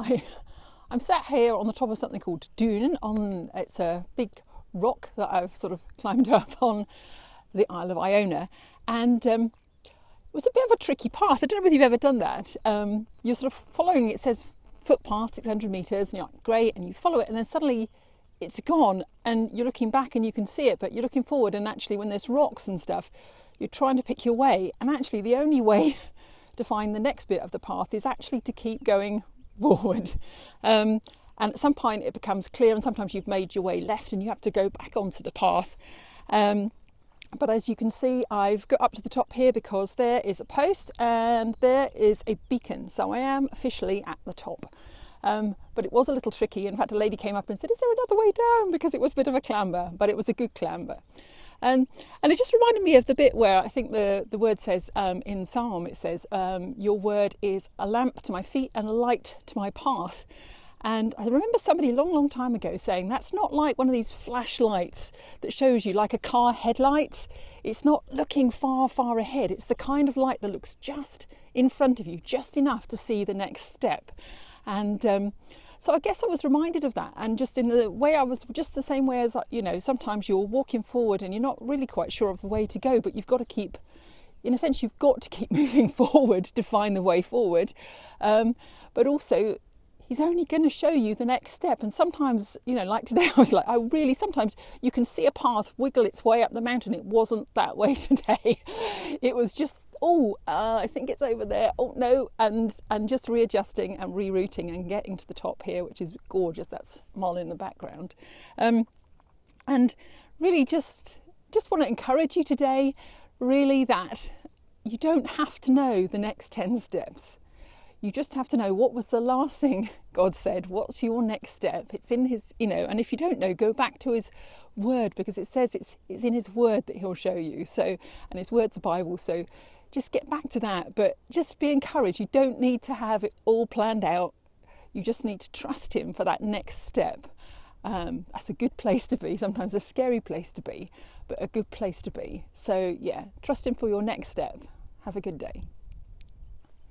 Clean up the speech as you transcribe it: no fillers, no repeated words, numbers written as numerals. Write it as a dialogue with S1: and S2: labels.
S1: Hi, I'm sat here on the top of something called Dune. It's a big rock that I've sort of climbed up on the Isle of Iona, and it was a bit of a tricky path. I don't know whether you've ever done that. You're sort of following, it says footpath 600 metres, and you're like, great, and you follow it, and then suddenly it's gone, and you're looking back and you can see it, but you're looking forward, and actually when there's rocks and stuff, you're trying to pick your way, and actually the only way to find the next bit of the path is actually to keep going forward. And at some point it becomes clear, and sometimes you've made your way left and you have to go back onto the path. But as you can see, I've got up to the top here because there is a post and there is a beacon, so I am officially at the top. But it was a little tricky. In fact, a lady came up and said, is there another way down? Because it was a bit of a clamber, but it was a good clamber. And it just reminded me of the bit where I think the word says in Psalm, it says, your word is a lamp to my feet and a light to my path. And I remember somebody a long, long time ago saying that's not like one of these flashlights that shows you like a car headlight. It's not looking far, far ahead. It's the kind of light that looks just in front of you, just enough to see the next step. And so I guess I was reminded of that, and just in the way I was, just the same way as, you know, sometimes you're walking forward and you're not really quite sure of the way to go, but you've got to keep, in a sense, you've got to keep moving forward to find the way forward. But also, he's only going to show you the next step. And sometimes, you know, like today, I was like, sometimes you can see a path wiggle its way up the mountain. It wasn't that way today. It was just, I think it's over there. Oh no, and just readjusting and rerouting and getting to the top here, which is gorgeous. That's Moll in the background, and really just want to encourage you today, really, that you don't have to know the next 10 steps. You just have to know what was the last thing God said. What's your next step? It's in his, you know, and if you don't know, go back to his word, because it says it's in his word that he'll show you. So, and his word's a Bible. So just get back to that, but just be encouraged. You don't need to have it all planned out. You just need to trust him for that next step. That's a good place to be, sometimes a scary place to be, but a good place to be. So yeah, trust him for your next step. Have a good day.